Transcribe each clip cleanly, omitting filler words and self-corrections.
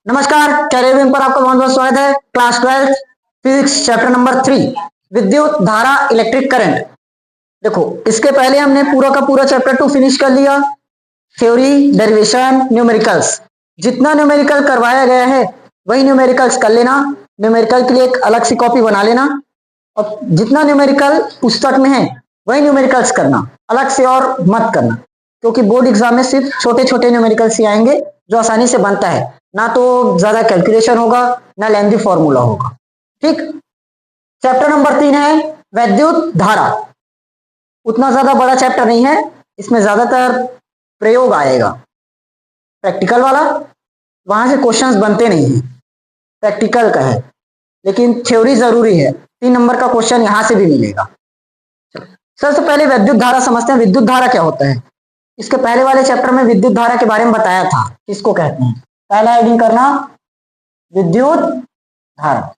नमस्कार, कैरियर पर आपका बहुत बहुत स्वागत है। क्लास 12 फिजिक्स चैप्टर नंबर 3 विद्युत धारा इलेक्ट्रिक करंट। देखो, इसके पहले हमने पूरा का पूरा चैप्टर 2 फिनिश कर लिया। थ्योरी, डेरिवेशन, न्यूमेरिकल्स, जितना न्यूमेरिकल करवाया गया है वही न्यूमेरिकल्स कर लेना। न्यूमेरिकल के लिए एक अलग सी कॉपी बना लेना और जितना न्यूमेरिकल पुस्तक में है वही न्यूमेरिकल्स करना, अलग से और मत करना, क्योंकि बोर्ड एग्जाम में सिर्फ छोटे छोटे न्यूमेरिकल्स ही आएंगे जो आसानी से बनता है, ना तो ज्यादा कैलकुलेशन होगा ना लेंथी फॉर्मूला होगा। ठीक। चैप्टर नंबर 3 है वैद्युत धारा। उतना ज्यादा बड़ा चैप्टर नहीं है, इसमें ज्यादातर प्रयोग आएगा प्रैक्टिकल वाला, वहां से क्वेश्चंस बनते नहीं है, प्रैक्टिकल का है, लेकिन थ्योरी जरूरी है। 3 नंबर का क्वेश्चन यहां से भी मिलेगा। सबसे पहले विद्युत धारा समझते हैं। विद्युत धारा क्या होता है? इसके पहले वाले चैप्टर में विद्युत धारा के बारे में बताया था, किसको कहते हैं। पहला हेडिंग करना विद्युत धारा।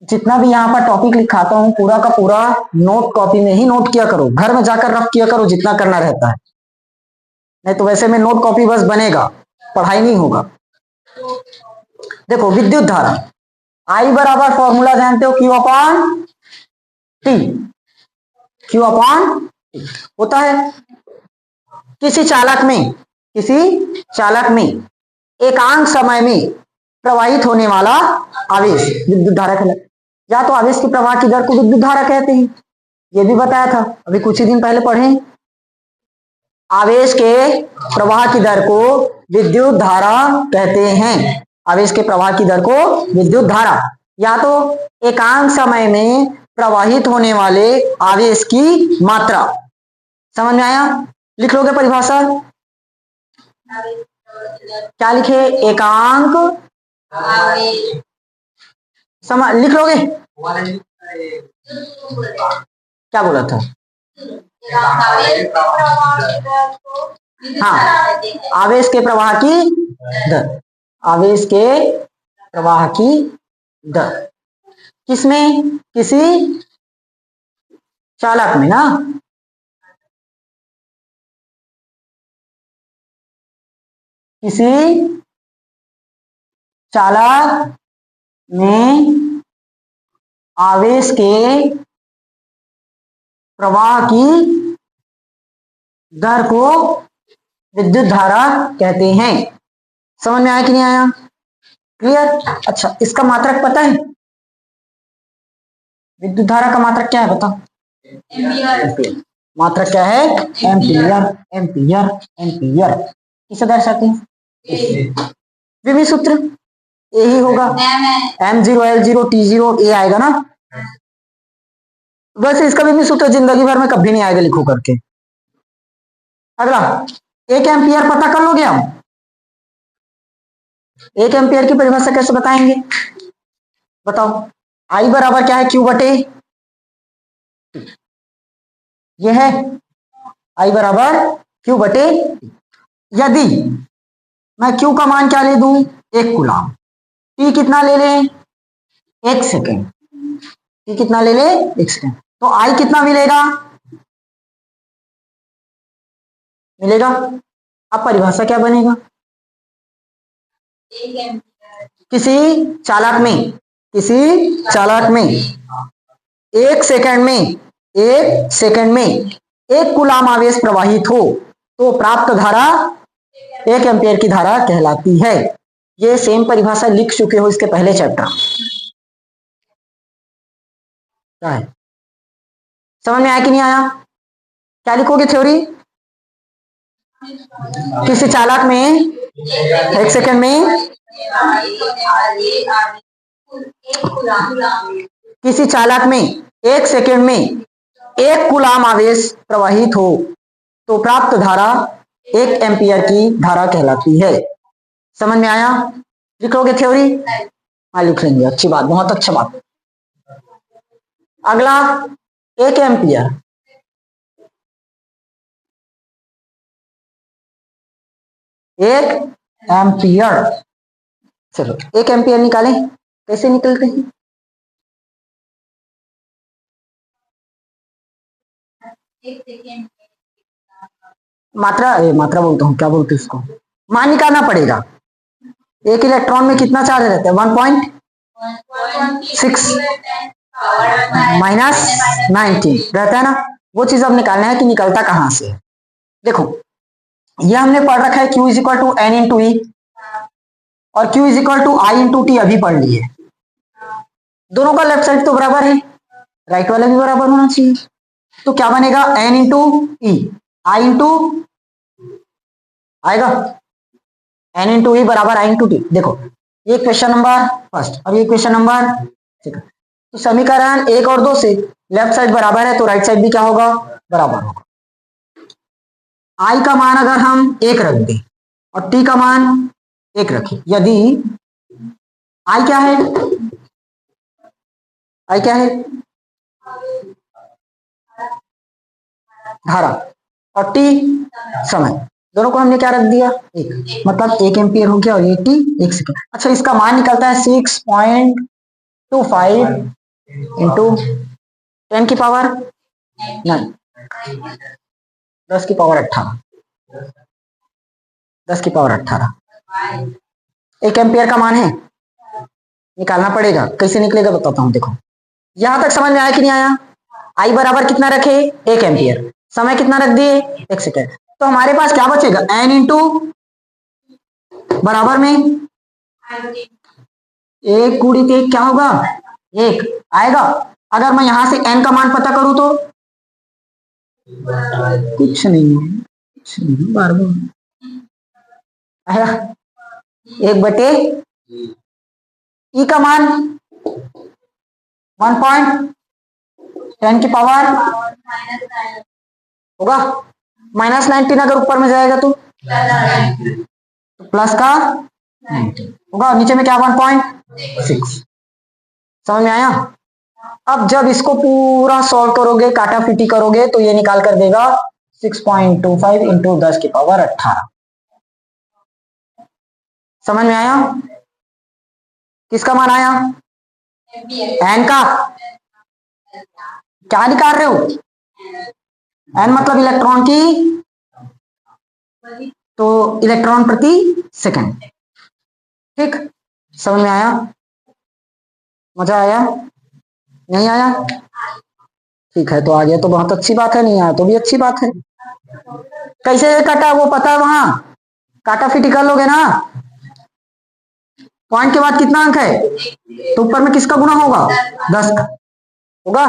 जितना भी यहाँ पर टॉपिक लिखाता हूँ पूरा का पूरा नोट कॉपी में ही नोट किया करो, घर में जाकर रफ किया करो जितना करना रहता है, नहीं तो वैसे में नोट कॉपी बस बनेगा, पढ़ाई नहीं होगा। देखो, विद्युत धारा आई बराबर फॉर्मूला जानते हो, Q upon T. Q upon T होता है किसी चालक में एकांक समय में प्रवाहित होने वाला आवेश विद्युत धारा कहलाता है। या तो आवेश की प्रवाह की दर को विद्युत धारा कहते हैं, ये भी बताया था अभी कुछ ही दिन पहले पढ़े। आवेश के प्रवाह की दर को विद्युत धारा कहते हैं। आवेश के प्रवाह की दर को विद्युत धारा, या तो एकांक समय में प्रवाहित होने वाले आवेश की मात्रा। समझ में आया? लिख लोगे परिभाषा? क्या लिखे? एकांक लिख लोगे? क्या बोला था? हाँ, आवेश के प्रवाह की दर। आवेश के प्रवाह की दर किसमें? किसी चालक में ना। किसी चालक में आवेश के प्रवाह की दर को विद्युत धारा कहते हैं। समझ में आया कि नहीं आया? क्लियर? अच्छा, इसका मात्रक पता है? विद्युत धारा का मात्रक क्या है बताओ? एम्पियर। मात्रक क्या है? एम्पियर। एम्पियर एम्पियर किसे दर्शाते हैं? विभव सूत्र यही होगा, M0L0T0 ए आएगा ना। वैसे इसका विभव सूत्र जिंदगी भर में कभी नहीं आएगा, लिखो करके। अगला, 1 एम्पियर पता कर लोगे हम? 1 एम्पियर की परिभाषा कैसे बताएंगे बताओ? आई बराबर क्या है? क्यू बटे, ये है आई बराबर क्यू बटे। यदि मैं क्यू का मान क्या ले दूं? 1 कूलम। टी कितना ले लें? 1 सेकेंड। टी कितना ले ले? 1 सेकेंड। तो आई कितना मिलेगा? अब परिभाषा क्या बनेगा? किसी चालक में 1 सेकेंड में 1 कूलम आवेश प्रवाहित हो तो प्राप्त धारा 1 एम्पियर की धारा कहलाती है। ये सेम परिभाषा लिख चुके हो इसके पहले चैप्टर। क्या है? समझ में आया कि नहीं आया? क्या लिखोगे थ्योरी? किसी चालक में 1 सेकेंड में किसी चालक में 1 सेकेंड में 1 कूलम आवेश प्रवाहित हो तो प्राप्त धारा 1 एम्पियर की धारा कहलाती है। समझ में आया? लिखोगे थ्योरी? हाँ, लिख लेंगे। अच्छी बात, बहुत अच्छा बात। अगला, 1 एम्पियर। चलो 1 एम्पियर निकालें, कैसे निकलते हैं? मात्रा बोलता हूँ, क्या बोलते हैं इसको? मान निकालना पड़ेगा। एक इलेक्ट्रॉन में कितना चार्ज रहता है? 1.6 माइनस 19 रहता है ना। वो चीज अब निकालना है कि निकलता कहां से। देखो ये हमने पढ़ रखा है Q is equal to n into e और Q is equal to I into t अभी पढ़ लिए। दोनों का लेफ्ट साइड तो बराबर है, राइट वाला भी बराबर होना चाहिए। तो क्या बनेगा? एन इंटू ई, आई इंटू आएगा एन इंटू ई बराबर आई इंटू टी। देखो ये क्वेश्चन नंबर फर्स्ट और ये क्वेश्चन नंबर सेकंड। तो समीकरण 1 और 2 से लेफ्ट साइड बराबर है तो राइट साइड भी क्या होगा? बराबर होगा। आई का मान अगर हम 1 रख दें और टी का मान 1 रखें, यदि आई क्या है? आई क्या है? धारा और टी समय, दोनों को हमने क्या रख दिया? 1, मतलब 1 एम्पियर हो गया और ये टी 1 सेकेंड। अच्छा इसका मान निकलता है 6.25 इंटू 10 की पावर 9, 10 की पावर 18, 10 की पावर 18 1 एम्पियर का मान है, निकालना पड़ेगा। कैसे निकलेगा बताता हूं। देखो यहां तक समझ में आया कि नहीं आया? आई बराबर कितना रखे? 1 एम्पियर, समय कितना रख दिए? 1 सेकेंड। तो हमारे पास क्या बचेगा? एन इंटू बराबर में 1 गुणित 1 क्या होगा? 1 आएगा। अगर मैं यहां से एन का मान पता करूं तो कुछ नहीं, कुछ नहीं, बार आएगा 1 बटे ई का मान 1.10 की पावर होगा माइनस 19। अगर ऊपर में जाएगा तो प्लस का 19 होगा, नीचे में क्या 1.6। समझ में आया? अब जब इसको पूरा सॉल्व करोगे, काटाफीटी करोगे तो ये निकाल कर देगा 6.25 इंटू 10 की पावर 18। समझ में आया? किसका मान आया? एन का। क्या निकाल रहे हो? एन मतलब इलेक्ट्रॉन की, तो इलेक्ट्रॉन प्रति सेकंड। ठीक, समझ में आया? मजा आया? नहीं आया? ठीक है, तो आ गया तो बहुत अच्छी बात है, नहीं आया तो भी अच्छी बात है। कैसे काटा वो पता है? वहां काटा फिटी कर लोगे ना। पॉइंट के बाद कितना अंक है तो ऊपर में किसका गुना होगा? 10 का होगा।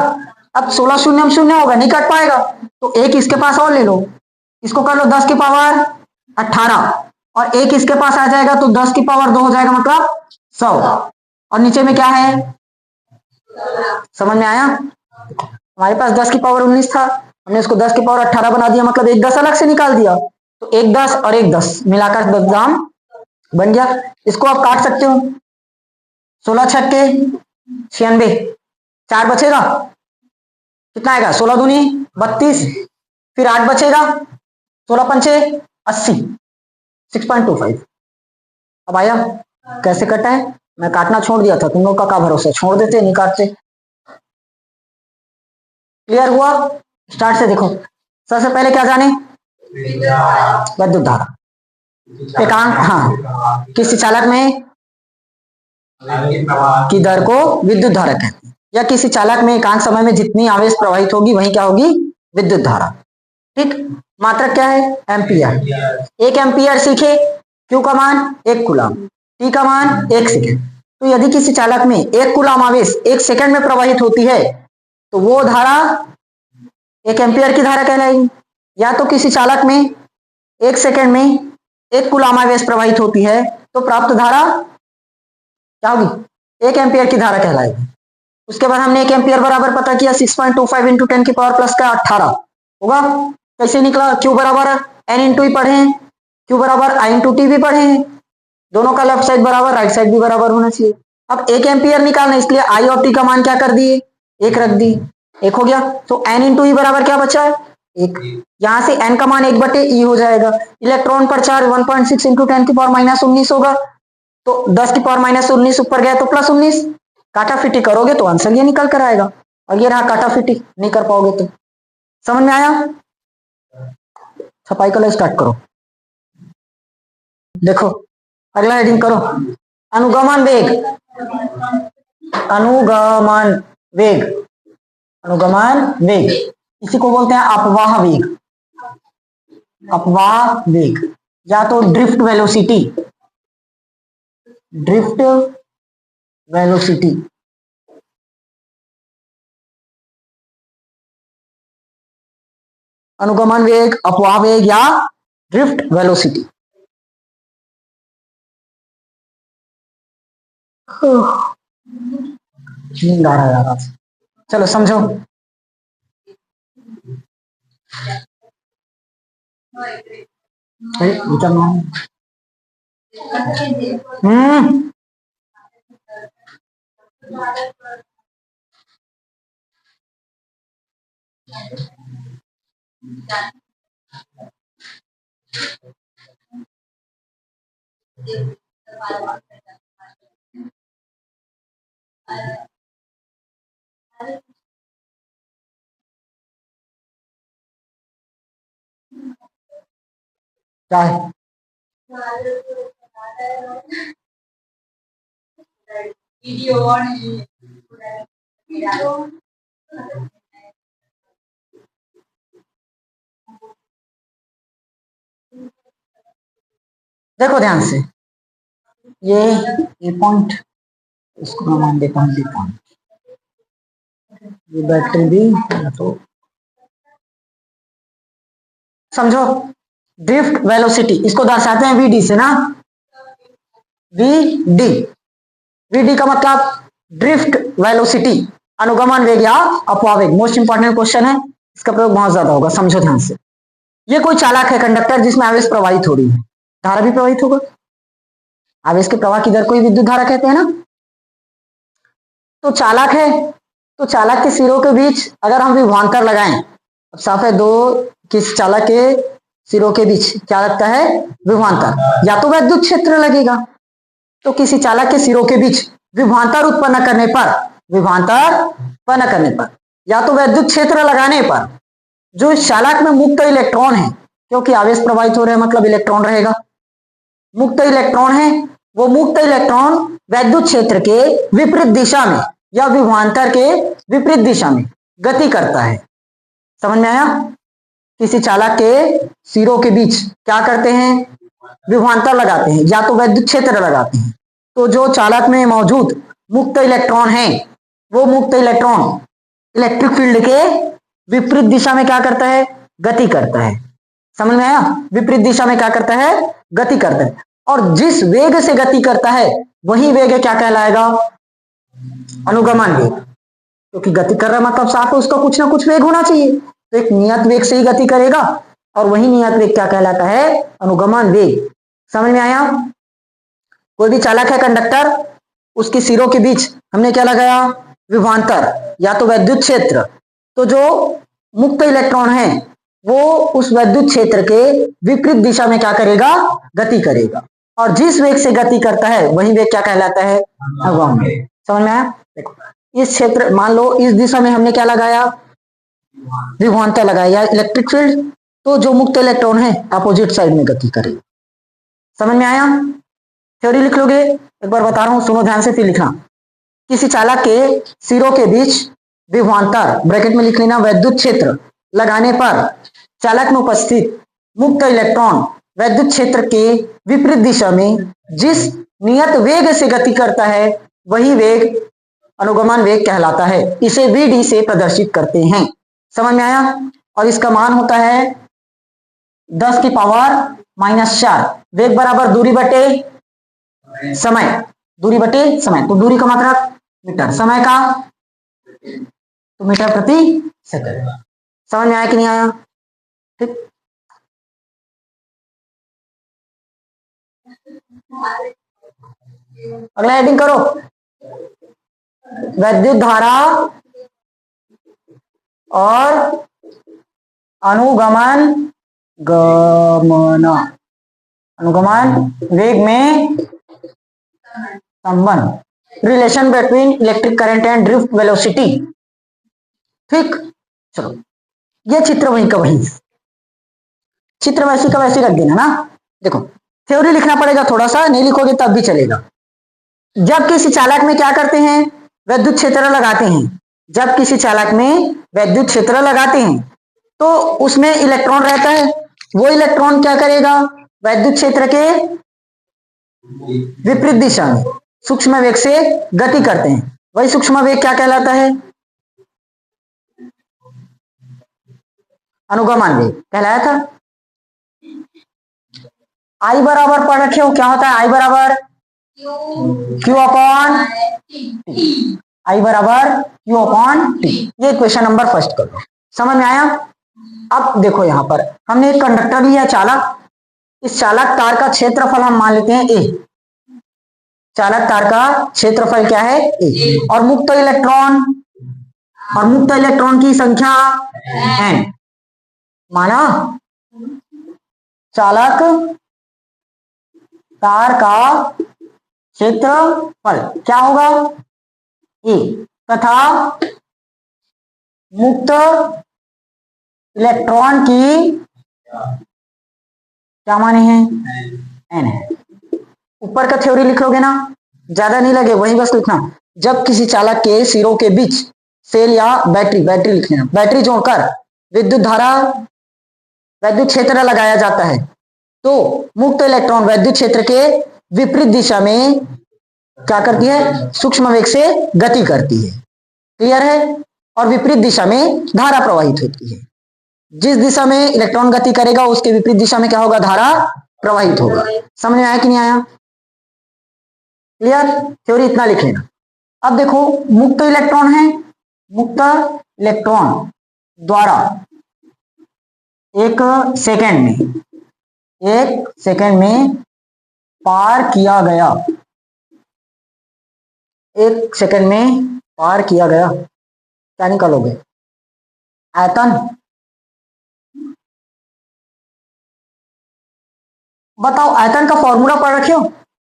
अब 16 शून्य शून्य होगा, नहीं कट पाएगा, तो एक इसके पास और ले लो, इसको कर लो 10 की पावर 18 और एक इसके पास आ जाएगा तो 10 की पावर 2 हो जाएगा, मतलब 100। और नीचे में क्या है? समझ में आया? हमारे पास 10 की पावर 19 था, हमने इसको 10 की पावर 18 बना दिया, मतलब एक 10 अलग से निकाल दिया, तो एक 10 और एक 10 मिलाकर 10 दाम बन गया। इसको आप काट सकते हो, 16 छक्के 96, 4 बचेगा, कितना आएगा? 16 दूनी 32, फिर 8 बचेगा, 16 पंचे 80, 6.25। अब आया? कैसे कटा है? मैं काटना छोड़ दिया था, तुम लोग का भरोसा, छोड़ देते नहीं काटते। क्लियर हुआ? स्टार्ट से देखो, सबसे पहले क्या जाने? विद्युत धारा एकांक, हाँ, किसी चालक में की दर को विद्युत धारा कहते हैं, या किसी चालक में एकांक समय में जितनी आवेश प्रवाहित होगी वही क्या होगी? विद्युत धारा। ठीक, मात्रक क्या है? एम्पियर। 1 एम्पियर सीखे, क्यू का मान 1 कूलम, टी का मान 1 सेकेंड। तो यदि किसी चालक में 1 कूलम आवेश 1 सेकेंड में प्रवाहित होती है तो वो धारा 1 एम्पियर की धारा कहलाएगी। या तो किसी चालक में 1 सेकेंड में 1 कूलम आवेश प्रवाहित होती है तो प्राप्त धारा क्या होगी? 1 एम्पियर की धारा कहलाएगी। उसके बाद हमने 1 एम्पियर बराबर पता किया 6.25 इंटू 10 की पावर प्लस का 18 होगा। कैसे निकला? क्यू बराबर एन इंटू ई पढ़े हैं, क्यू बराबर आई इंटू टी भी पढ़े हैं, दोनों का लेफ्ट साइड बराबर राइट साइड भी बराबर होना चाहिए। अब 1 एम्पियर निकालना, इसलिए आई और टी का मान क्या कर दिए? 1 रख दी, 1 हो गया। तो एन इंटू ई बराबर क्या बचा है? 1। यहां से एन का मान 1 बटे ई हो जाएगा। इलेक्ट्रॉन पर चार्ज 1.6 इंटू 10 की पावर माइनस 19 होगा, तो 10 की पावर माइनस 19 ऊपर गया तो प्लस 19। काटा फिटी करोगे तो आंसर ये निकल कर आएगा, और ये रहा काटा फिटी, नहीं कर पाओगे तो। समझ में आया? छपाई कलर स्टार्ट करो। देखो अगला हेडिंग करो, अनुगमन वेग। अनुगमन वेग, अनुगमन वेग इसी को बोलते हैं अपवाह वेग। अपवाह वेग या तो ड्रिफ्ट वेलोसिटी, ड्रिफ्ट वेलोसिटी। अनुगमन वेग, अपवाह वेग या ड्रिफ्ट वेलोसिटी। नींद आ रहा है यार, चलो समझो। क्या है? देखो ध्यान से, ये पॉइंट, इसको मैं मान देता हूँ पॉइंट, ये बैटरी भी। तो समझो, ड्रिफ्ट वेलोसिटी इसको दर्शाते हैं वीडी से ना, वीडी। वीडी का मतलब ड्रिफ्ट वेलोसिटी, अनुगमन वेग या अपवाह वेग। मोस्ट इंपॉर्टेंट क्वेश्चन है, इसका प्रयोग बहुत ज्यादा होगा, समझो ध्यान से। ये कोई चालक है, कंडक्टर, जिसमें आवेश प्रवाहित हो रही है, धारा भी प्रवाहित होगा। आवेश के प्रवाह की दर को ही विद्युत धारा कहते हैं ना। तो चालक है, तो चालक के सिरों के बीच अगर हम विभवांतर लगाएं, अब साफ है, दो किस चालक के सिरों के बीच क्या लगता है? विभवांतर। या तो विद्युत क्षेत्र लगेगा, तो किसी चालक के सिरों के बीच विभवांतर उत्पन्न करने पर, विभवांतर उत्पन्न करने पर या तो विद्युत क्षेत्र लगाने पर, जो इस चालक में मुक्त इलेक्ट्रॉन है, क्योंकि आवेश प्रवाहित हो रहा है मतलब इलेक्ट्रॉन रहेगा, मुक्त इलेक्ट्रॉन है, वो मुक्त इलेक्ट्रॉन वैद्युत क्षेत्र के विपरीत दिशा में या विभवांतर के विपरीत दिशा में गति करता है। समझ में आया? किसी चालक के सिरों के बीच क्या करते हैं? विभवांतर लगाते हैं या तो वैद्युत क्षेत्र लगाते हैं। तो जो चालक में मौजूद मुक्त इलेक्ट्रॉन है, वो मुक्त इलेक्ट्रॉन इलेक्ट्रिक फील्ड के विपरीत दिशा में क्या करता है? गति करता है। समझ में आया? विपरीत दिशा में क्या करता है? गति करता है। और जिस वेग से गति करता है वही वेग क्या कहलाएगा? अनुगमन वेग। क्योंकि गति कर रहा मतलब साफ है, उसका कुछ ना कुछ वेग होना चाहिए, तो एक नियत वेग से ही गति करेगा, और वही नियत वेग क्या कहलाता है? अनुगमन वेग। समझ में आया? कोई भी चालक है, कंडक्टर, उसके सिरों के बीच हमने क्या लगाया? विभवांतर या तो वैद्युत क्षेत्र। तो जो मुक्त इलेक्ट्रॉन है वो उस वैद्युत क्षेत्र के विपरीत दिशा में क्या करेगा? गति करेगा, और जिस वेग से गति करता है वही वेग क्या कहलाता है? अनुगमन वेग। समझ में आया? देखो, इस क्षेत्र, मान लो इस दिशा में हमने क्या लगाया? विभवांतर लगाया, इलेक्ट्रिक फील्ड, तो जो मुक्त इलेक्ट्रॉन है अपोजिट साइड में गति करेगा। समझ में आया? थ्योरी लिख लोगे, एक बार बता रहा हूं, सुनो ध्यान से फिर लिखना। किसी चालक के सिरों के बीच विभवांतर, ब्रैकेट में लिख लेना, वैद्युत क्षेत्र लगाने पर चालक में उपस्थित मुक्त इलेक्ट्रॉन वैद्युत क्षेत्र के विपरीत दिशा में जिस नियत वेग से गति करता है वही वेग अनुगमन वेग कहलाता है। इसे वीडी से प्रदर्शित करते हैं। समझ में आया? और इसका मान होता है 10 की पावर -4। वेग बराबर दूरी बटे समय, दूरी बटे समय, तो दूरी का मात्रक मीटर, समय का तो मीटर प्रति सेकंड। समझ में आया कि नहीं आया? ठीक, अगला हेडिंग करो, वैद्युत धारा और अनुगमन अनुगमन वेग में संबंध, relation between electric current and drift velocity. ठीक, चलो ये चित्र वही का वही, चित्र वैसी का वैसी रख देना ना। देखो थ्योरी लिखना पड़ेगा थोड़ा सा, नहीं लिखोगे तब भी चलेगा। जब किसी चालक में क्या करते हैं, विद्युत क्षेत्र लगाते हैं, जब किसी चालक में विद्युत क्षेत्र लगाते हैं तो उसमें इलेक्ट्रॉन रहता है, वो इलेक्ट्रॉन क्या करेगा, विद्युत क्षेत्र के विपरीत दिशा में सूक्ष्म वेग से गति करते हैं। वही सूक्ष्म वेग क्या कहलाता है, अनुगमन वेग कहलाया था। आई बराबर पढ़ रखे हो, क्या होता है आई बराबर क्यू अपॉन टी, आई बराबर क्यू अपॉन टी। ये क्वेश्चन नंबर फर्स्ट कर दो, समझ में आया। अब देखो यहां पर हमने एक कंडक्टर लिया चालक, इस चालक तार का क्षेत्रफल हम मान लेते हैं ए, चालक तार का क्षेत्रफल क्या है ए, और मुक्त इलेक्ट्रॉन की संख्या n, माना चालक तार का क्षेत्रफल क्या होगा ए, तथा मुक्त इलेक्ट्रॉन की क्या माने हैं n है। ऊपर का थ्योरी लिख लोगे ना, ज्यादा नहीं लगे, वही बस लिखना। जब किसी चालक के सिरों के बीच सेल या बैटरी लिख लेना, बैटरी जोड़कर विद्युत क्षेत्र लगाया जाता है तो मुक्त इलेक्ट्रॉन विद्युत क्षेत्र के विपरीत दिशा में क्या करती है, सूक्ष्म वेग से गति करती है। क्लियर है। और विपरीत दिशा में धारा प्रवाहित होती है। जिस दिशा में इलेक्ट्रॉन गति करेगा उसके विपरीत दिशा में क्या होगा, धारा प्रवाहित होगा। समझ में आया कि नहीं आया, क्लियर। थ्योरी इतना लिख लेना। अब देखो मुक्त इलेक्ट्रॉन है, मुक्त इलेक्ट्रॉन द्वारा एक सेकंड में पार किया गया, एक सेकंड में पार किया गया क्या निकालोगे, आयतन। बताओ आयतन का फॉर्मूला पढ़ रखे हो,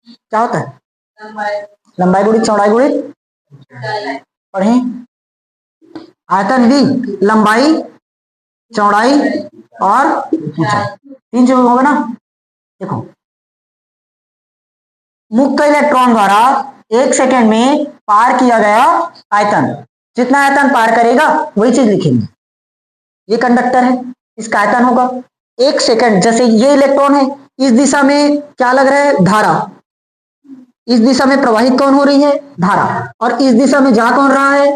क्या होता है, लंबाई गुणित चौड़ाई गुणित पढ़े। आयतन भी लंबाई चौड़ाई और ऊंचाई, तीन चीज होगा ना। देखो मुक्त इलेक्ट्रॉन द्वारा एक सेकंड में पार किया गया आयतन, जितना आयतन पार करेगा वही चीज लिखेंगे। ये कंडक्टर है, इसका आयतन होगा एक सेकंड। जैसे ये इलेक्ट्रॉन है, इस दिशा में क्या लग रहा है, धारा, इस दिशा में प्रवाहित कौन हो रही है, धारा, और इस दिशा में जा कौन रहा है,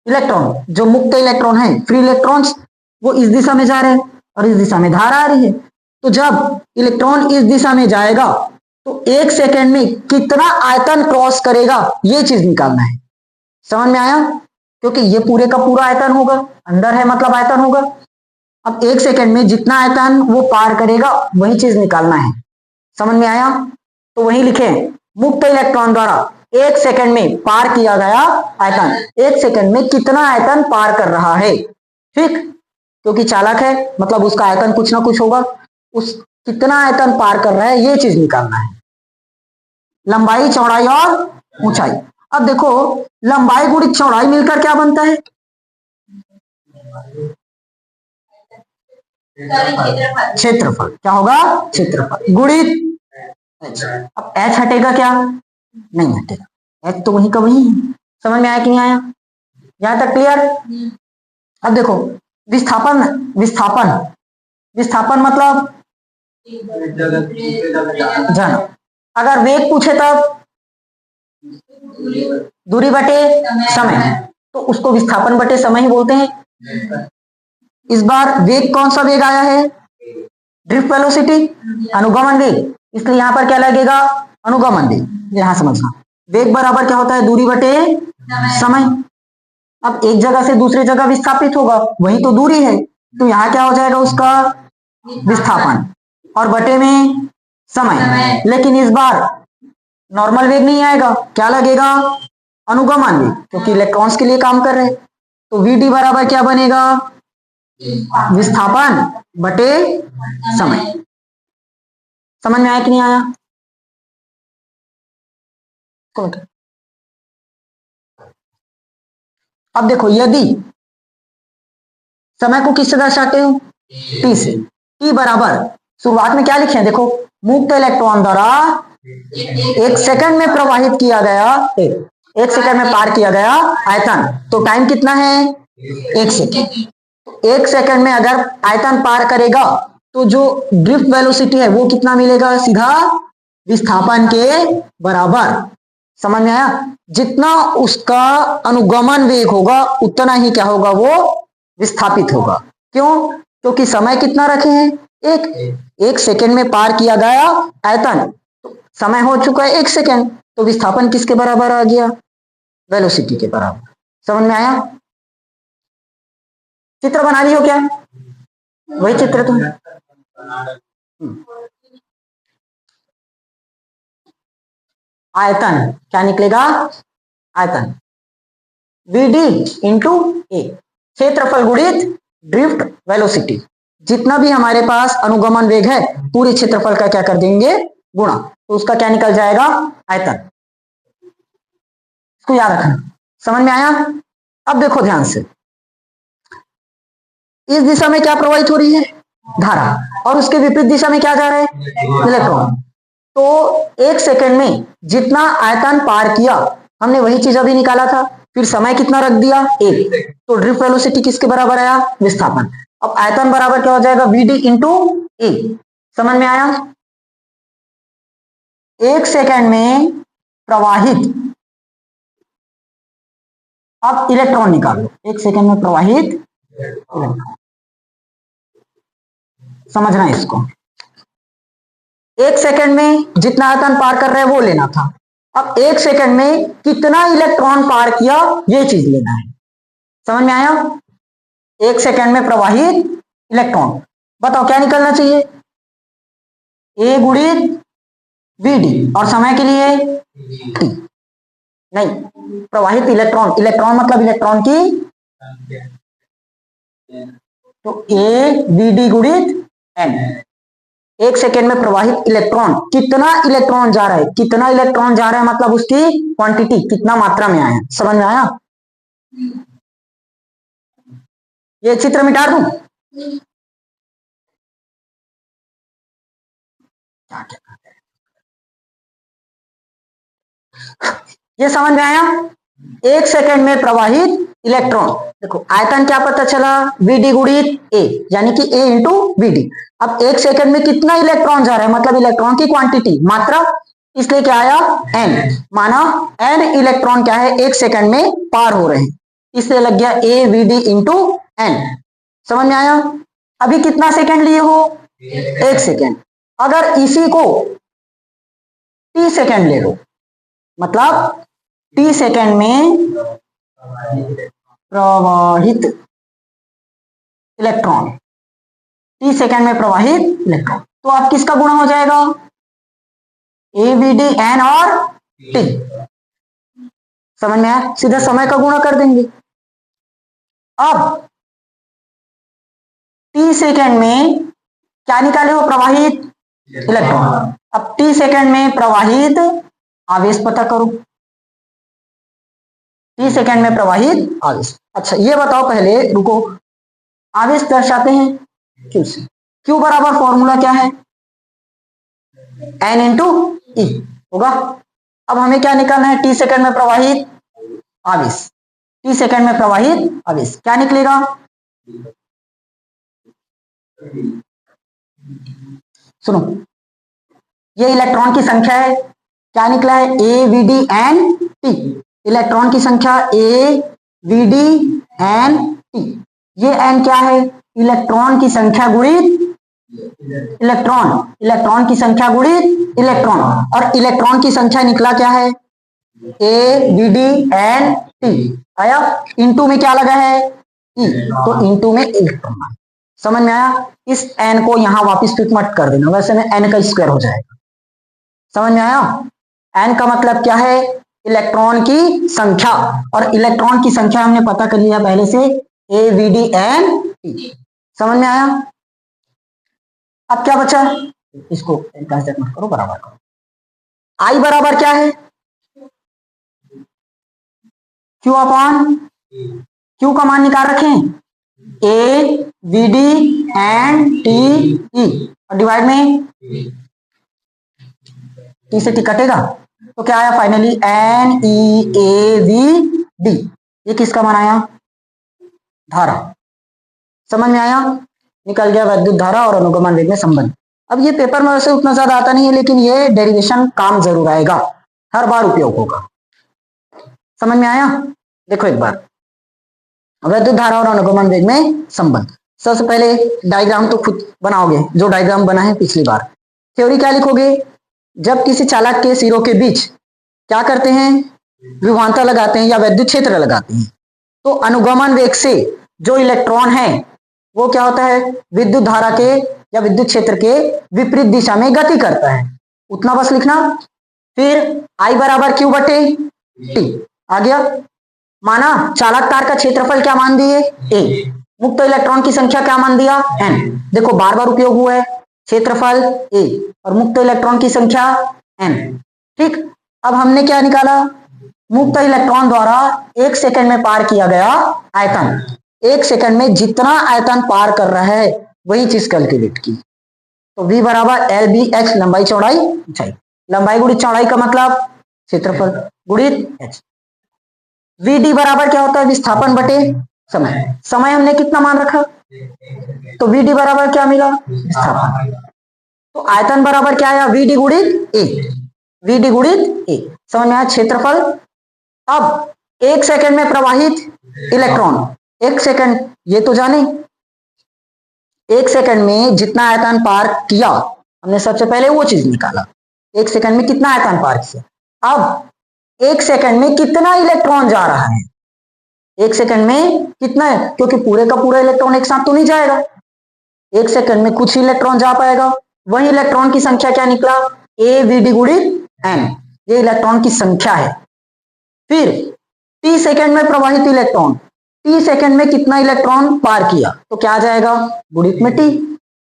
इलेक्ट्रॉन। जो मुक्त इलेक्ट्रॉन है, फ्री इलेक्ट्रॉन्स, वो इस दिशा में जा रहे हैं और इस दिशा में धारा आ रही है। तो जब इलेक्ट्रॉन इस दिशा में जाएगा तो एक सेकंड में कितना आयतन क्रॉस करेगा, ये चीज निकालना है। समझ में आया, क्योंकि ये पूरे का पूरा आयतन होगा, अंदर है मतलब आयतन होगा। अब एक सेकंड में जितना आयतन वो पार करेगा वही चीज निकालना है। समझ में आया, तो वही लिखे, मुक्त इलेक्ट्रॉन द्वारा एक सेकंड में पार किया गया आयतन, एक सेकंड में कितना आयतन पार कर रहा है। ठीक, क्योंकि चालक है मतलब उसका आयतन कुछ ना कुछ होगा, उस कितना आयतन पार कर रहा है ये चीज निकालना है। लंबाई चौड़ाई और ऊंचाई। अब देखो लंबाई गुणित चौड़ाई मिलकर क्या बनता है, क्षेत्रफल। क्या होगा, क्षेत्रफल गुणित एच। अब एच हटेगा क्या, नहीं हटेगा, एच तो वही का वही है। समझ में आया कि नहीं आया, यहां तक क्लियर। अब देखो विस्थापन, विस्थापन मतलब जाना। अगर वेग पूछे तब दूरी बटे समय, तो उसको विस्थापन बटे समय ही बोलते हैं। इस बार वेग कौन सा वेग आया है, ड्रिफ्ट वेलोसिटी, अनुगमन वेग, इसलिए यहां पर क्या लगेगा, अनुगमन वेग। यहां समझना, वेग बराबर क्या होता है, दूरी बटे समय। अब एक जगह से दूसरी जगह विस्थापित होगा, वही तो दूरी है, तो यहां क्या हो जाएगा उसका विस्थापन, और बटे में समय। लेकिन इस बार नॉर्मल वेग नहीं आएगा, क्या लगेगा, अनुगमन वेग, क्योंकि इलेक्ट्रॉन्स के लिए काम कर रहे हैं। तो वीडी बराबर क्या बनेगा, विस्थापन बटे समय। समझ में आया कि नहीं आया, अब देखो यदि समय को किससे दर्शाते हो, टी से। टी बराबर शुरुआत में क्या लिखे हैं, देखो मुक्त इलेक्ट्रॉन द्वारा 1 सेकंड में प्रवाहित किया गया, 1 सेकंड में पार किया गया आयतन, तो टाइम कितना है 1 सेकंड। 1 सेकंड में अगर आयतन पार करेगा तो जो ड्रिफ्ट वेलोसिटी है वो कितना मिलेगा, सीधा विस्थापन के बराबर। समझ में आया? जितना उसका अनुगमन वेग होगा उतना ही क्या होगा, वो विस्थापित होगा। क्यों? क्योंकि समय कितना रखे हैं, 1 सेकंड में पार किया गया आयतन, तो समय हो चुका है 1 सेकंड, तो विस्थापन किसके बराबर आ गया, वेलोसिटी के बराबर। समझ में आया? चित्र बना ली हो क्या? वही चित्र तो आयतन क्या निकलेगा, आयतन Vd इंटू ए, क्षेत्रफल गुणित ड्रिफ्ट वेलोसिटी। जितना भी हमारे पास अनुगमन वेग है पूरे क्षेत्रफल का क्या कर देंगे, गुणा, तो उसका क्या निकल जाएगा, आयतन। इसको याद रखना। समझ में आया? अब देखो ध्यान से, इस दिशा में क्या प्रवाहित हो रही है, धारा, और उसके विपरीत दिशा में क्या जा रहा है, इलेक्ट्रॉन। तो 1 सेकंड में जितना आयतन पार किया हमने वही चीज अभी निकाला था, फिर समय कितना रख दिया 1, तो ड्रिफ्ट वेलोसिटी किसके बराबर आया, विस्थापन। अब आयतन बराबर क्या हो जाएगा, Vd इंटू ए। समझ में आया? 1 सेकंड में प्रवाहित, अब इलेक्ट्रॉन निकालो, 1 सेकंड में प्रवाहित इलेक्ट्रॉन, समझना इसको। 1 सेकंड में जितना आयतन पार कर रहे हैं वो लेना था, अब 1 सेकंड में कितना इलेक्ट्रॉन पार किया ये चीज लेना है। समझ में आया? 1 सेकंड में प्रवाहित इलेक्ट्रॉन, बताओ क्या निकलना चाहिए, ए गुणित Vd, और समय के लिए t, नहीं, प्रवाहित इलेक्ट्रॉन, इलेक्ट्रॉन मतलब इलेक्ट्रॉन की, तो ए Vd गुणित n। 1 सेकेंड में प्रवाहित इलेक्ट्रॉन, कितना इलेक्ट्रॉन जा रहा है, कितना इलेक्ट्रॉन जा रहा है मतलब उसकी क्वांटिटी, कितना मात्रा में आया। समझ में आया? ये चित्र मिटा दूं, ये समझ में आया? 1 सेकेंड में प्रवाहित इलेक्ट्रॉन, देखो आयतन क्या पता चला, Vd गुणित ए, यानी कि ए इंटू Vd। अब 1 सेकेंड में कितना इलेक्ट्रॉन जा रहा है मतलब इलेक्ट्रॉन की क्वांटिटी, मात्रा, इसलिए क्या आया n, माना n इलेक्ट्रॉन क्या है 1 सेकेंड में पार हो रहे हैं, इसलिए लग गया ए Vd इंटू n। समझ में आया? अभी कितना सेकेंड लिए हो, 1 सेकेंड। अगर इसी को t सेकेंड ले लो, मतलब t सेकेंड में प्रवाहित इलेक्ट्रॉन, t सेकेंड में प्रवाहित इलेक्ट्रॉन, तो आप किसका गुणा हो जाएगा, ए Vd n और t। समझ में आया? सीधा समय का गुणा कर देंगे। अब t सेकेंड में क्या निकाले हो, प्रवाहित इलेक्ट्रॉन। अब t सेकेंड में प्रवाहित आवेश पता करो, t सेकेंड में प्रवाहित आवेश। अच्छा ये बताओ पहले, रुको, आवेश दर्शाते हैं Q से, Q बराबर फॉर्मूला क्या है, n इंटू ई होगा। अब हमें क्या निकालना है, t सेकेंड में प्रवाहित आवेश, t सेकेंड में प्रवाहित आवेश क्या निकलेगा, सुनो, ये इलेक्ट्रॉन की संख्या है, क्या निकला है, ए Vd n t, इलेक्ट्रॉन की संख्या ए Vd n t। ये n क्या है, इलेक्ट्रॉन की संख्या गुणित इलेक्ट्रॉन, इलेक्ट्रॉन की संख्या गुणित इलेक्ट्रॉन, और इलेक्ट्रॉन की संख्या निकला क्या है, ए Vd n t आया, इंटू में क्या लगा है ई, तो इंटू में इलेक्ट्रॉन। समझ में आया? इस n को यहां वापस फिट मत कर देना, वैसे में n का स्क्वायर हो जाएगा। समझ में आया? n का मतलब क्या है, इलेक्ट्रॉन की संख्या, और इलेक्ट्रॉन की संख्या हमने पता कर लिया पहले से, ए Vd n t। समझ में आया? अब क्या बचा, इसको कैंसिल मत करो, बराबर करो। I बराबर क्या है, Q अपॉन, Q का मान निकाल रखें, ए Vd n t e, और डिवाइड में टी से टी कटेगा तो क्या आया फाइनली NeAVD। ये किसका मान आया? धारा। समझ में आया? निकल गया विद्युत धारा और अनुगमन वेग में संबंध। अब ये पेपर में वैसे उतना ज्यादा आता नहीं है, लेकिन ये डेरिवेशन काम जरूर आएगा, हर बार उपयोग होगा। समझ में आया? देखो एक बार, विद्युत धारा और अनुगमन वेग में संबंध। सबसे पहले डायग्राम तो खुद बनाओगे, जो डायग्राम बना है पिछली बार। थ्योरी क्या लिखोगे? जब किसी चालक के सिरों के बीच क्या करते हैं? विभवांतर लगाते हैं या विद्युत क्षेत्र लगाते हैं, तो अनुगमन वेग से जो इलेक्ट्रॉन है वो क्या होता है? विद्युत धारा के या विद्युत क्षेत्र के विपरीत दिशा में गति करता है। उतना बस लिखना। फिर I बराबर Q बटे T आ गया। माना चालक तार का क्षेत्रफल क्या मान दिए? A। मुक्त इलेक्ट्रॉन की संख्या क्या मान दिया? N। देखो बार बार उपयोग हुआ है, क्षेत्रफल A और मुक्त इलेक्ट्रॉन की संख्या N। ठीक, अब हमने क्या निकाला? मुक्त इलेक्ट्रॉन द्वारा 1 सेकंड में पार किया गया आयतन। 1 सेकंड में जितना आयतन पार कर रहा है वही चीज कैलकुलेट की। तो V बराबर LBH, लंबाई चौड़ाई ऊंचाई। लंबाई गुणित चौड़ाई का मतलब क्षेत्रफल गुणित H। VD बराबर क्या होता है? विस्थापन बटे समय। समय हमने कितना मान रखा? तो VD बराबर क्या मिला? विस्थापन। तो आयतन बराबर क्या आया? VD गुणित A। VD गुणित A। समझ में आया? क्षेत्रफल। अब 1 सेकंड में प्रवाहित इलेक्ट्रॉन, 1 सेकंड ये तो जाने, 1 सेकंड में जितना आयतन पार किया हमने सबसे पहले वो चीज निकाला। 1 सेकंड में कितना आयतन पार किया। अब 1 सेकंड में कितना इलेक्ट्रॉन जा रहा है? 1 सेकंड में कितना है? क्योंकि पूरे का पूरा इलेक्ट्रॉन एक साथ तो नहीं जाएगा, 1 सेकंड में कुछ इलेक्ट्रॉन जा पाएगा। वही इलेक्ट्रॉन की संख्या क्या निकला? AVD गुणित N। ये इलेक्ट्रॉन की संख्या है। फिर T सेकंड में प्रवाहित इलेक्ट्रॉन, T सेकंड में कितना इलेक्ट्रॉन पार किया, तो क्या आ जाएगा? गुणित में T।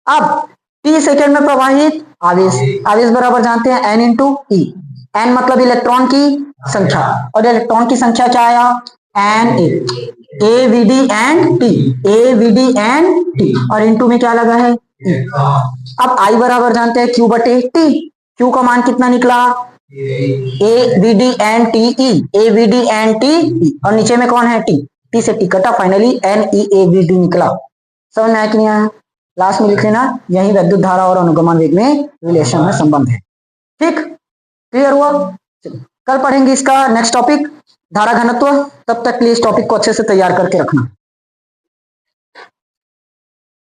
अब T सेकंड में प्रवाहित आवेश, आवेश बराबर जानते हैं N इंटू E। N मतलब इलेक्ट्रॉन की संख्या, और इलेक्ट्रॉन की संख्या क्या आया? Na। AVD and T, AVD and T, और इंटू में क्या लगा है? E। अब I बराबर जानते हैं Q बटे T। Q का मान कितना निकला? AVD and TE, AVD and TE, और नीचे में कौन है? T। T से T कटा, फाइनली NeAVD निकला। समझ में आया कि नहीं आया? लास्ट में लिख लेना, यही विद्युत धारा और अनुगमन वेग में रिलेशन में संबंध है। ठीक, क्लियर हुआ? कल पढ़ेंगे इसका नेक्स्ट टॉपिक धारा घनत्व। तब तक के लिए इस टॉपिक को अच्छे से तैयार करके रखना।